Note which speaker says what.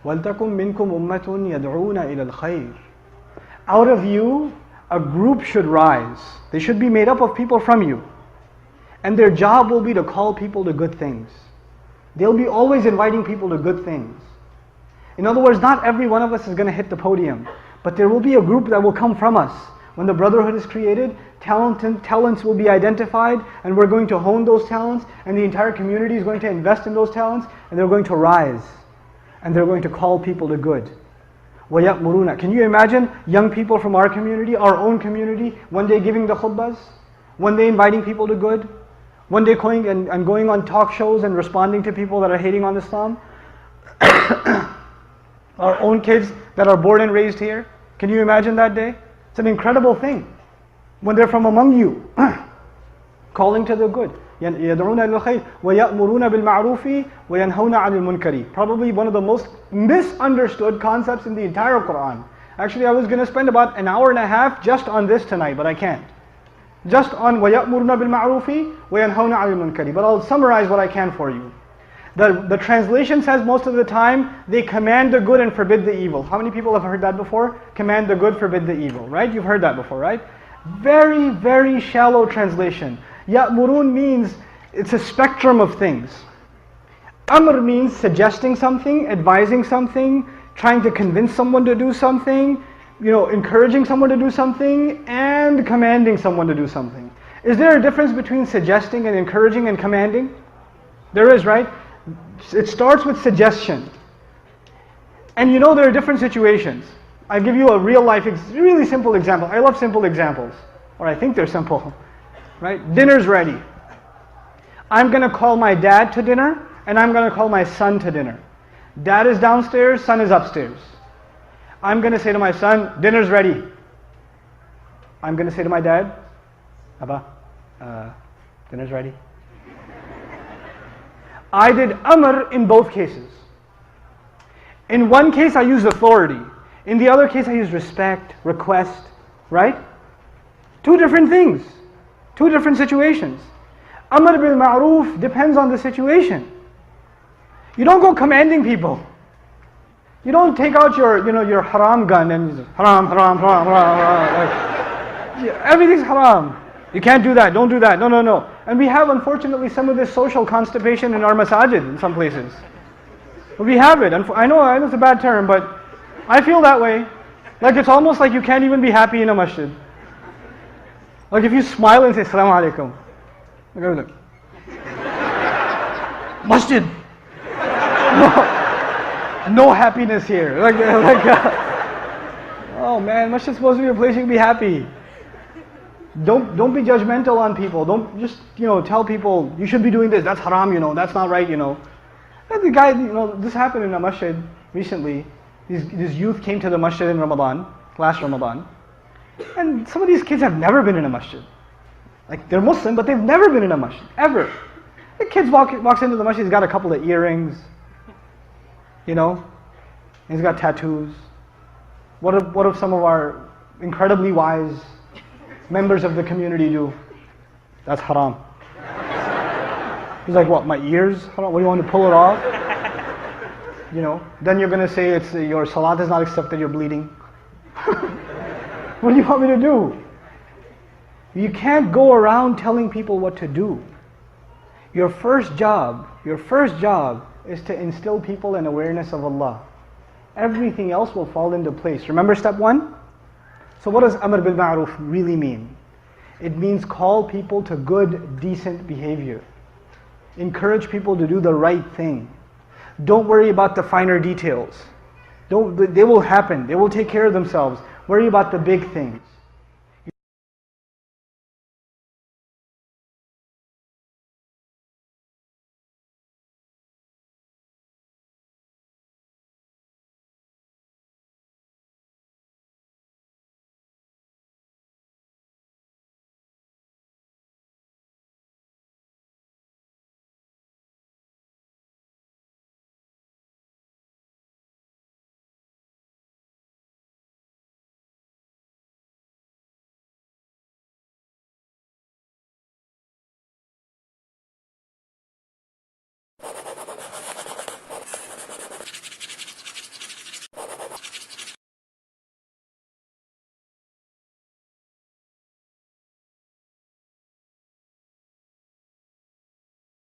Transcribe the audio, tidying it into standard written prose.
Speaker 1: وَلْتَكُمْ مِنْكُمْ أُمَّةٌ يَدْعُونَ إِلَى الْخَيْرِ. Out of you, a group should rise. They should be made up of people from you. And their job will be to call people to good things. They'll be always inviting people to good things. In other words, not every one of us is going to hit the podium, but there will be a group that will come from us. When the brotherhood is created, talents will be identified, and we're going to hone those talents, and the entire community is going to invest in those talents, and they're going to rise, and they're going to call people to good. وَيَأْمُرُونَ. Can you imagine young people from our community, our own community, one day giving the khutbahs, one day inviting people to good, one day going and going on talk shows and responding to people that are hating on Islam? Our own kids that are born and raised here. Can you imagine that day? It's an incredible thing. When they're from among you, calling to the good. يَدْعُونَ إِلَى الْخَيْرِ وَيَأْمُرُونَ بِالْمَعْرُوفِ وَيَنْهَوْنَ عَنِ الْمُنْكَرِ. Probably one of the most misunderstood concepts in the entire Quran. Actually, I was going to spend about an hour and a half just on this tonight, but I can't. Just on وَيَأْمُرُونَ بِالْمَعْرُوفِ وَيَنْهَوْنَ عَنِ الْمُنْكَرِ. But I'll summarize what I can for you. The translation says most of the time, they command the good and forbid the evil. How many people have heard that before? Command the good, forbid the evil, right? You've heard that before, right? Very, very shallow translation. Ya'murun means, it's a spectrum of things. Amr means suggesting something, advising something, trying to convince someone to do something, encouraging someone to do something, and commanding someone to do something. Is there a difference between suggesting and encouraging and commanding? There is, right? It starts with suggestion. And there are different situations. I'll give you a real life, really simple example. I love simple examples. Or I think they're simple. Right? Dinner's ready. I'm going to call my dad to dinner, and I'm going to call my son to dinner. Dad is downstairs, son is upstairs. I'm going to say to my son, dinner's ready. I'm going to say to my dad, Abba, dinner's ready. I did amr in both cases. In one case I used authority. In the other case I used respect, request, right? Two different things. Two different situations. Amr bil ma'roof depends on the situation. You don't go commanding people. You don't take out your haram gun and haram, haram, haram, haram. Everything's haram. You can't do that, don't do that, no. And we have, unfortunately, some of this social constipation in our masajid in some places. We have it. I know it's a bad term, but I feel that way. Like it's almost like you can't even be happy in a masjid. Like if you smile and say, Assalamu alaikum. Look. Masjid. No happiness here. Oh man, masjid's supposed to be a place you can be happy. Don't be judgmental on people. Don't just tell people you should be doing this. That's haram. That's not right. And the guy, this happened in a masjid recently. These youth came to the masjid in Ramadan, last Ramadan, and some of these kids have never been in a masjid. Like they're Muslim, but they've never been in a masjid ever. The kid walks into the masjid. He's got a couple of earrings. And he's got tattoos. What if some of our incredibly wise members of the community do? That's haram. He's like, what, my ears? Haram? What, do you want to pull it off? Then you're going to say your salat is not accepted, you're bleeding. What do you want me to do? You can't go around telling people what to do. Your first job is to instill people in awareness of Allah. Everything else will fall into place. Remember step 1? So what does Amr bil Ma'ruf really mean? It means call people to good, decent behavior. Encourage people to do the right thing. Don't worry about the finer details. They will happen. They will take care of themselves. Worry about the big things.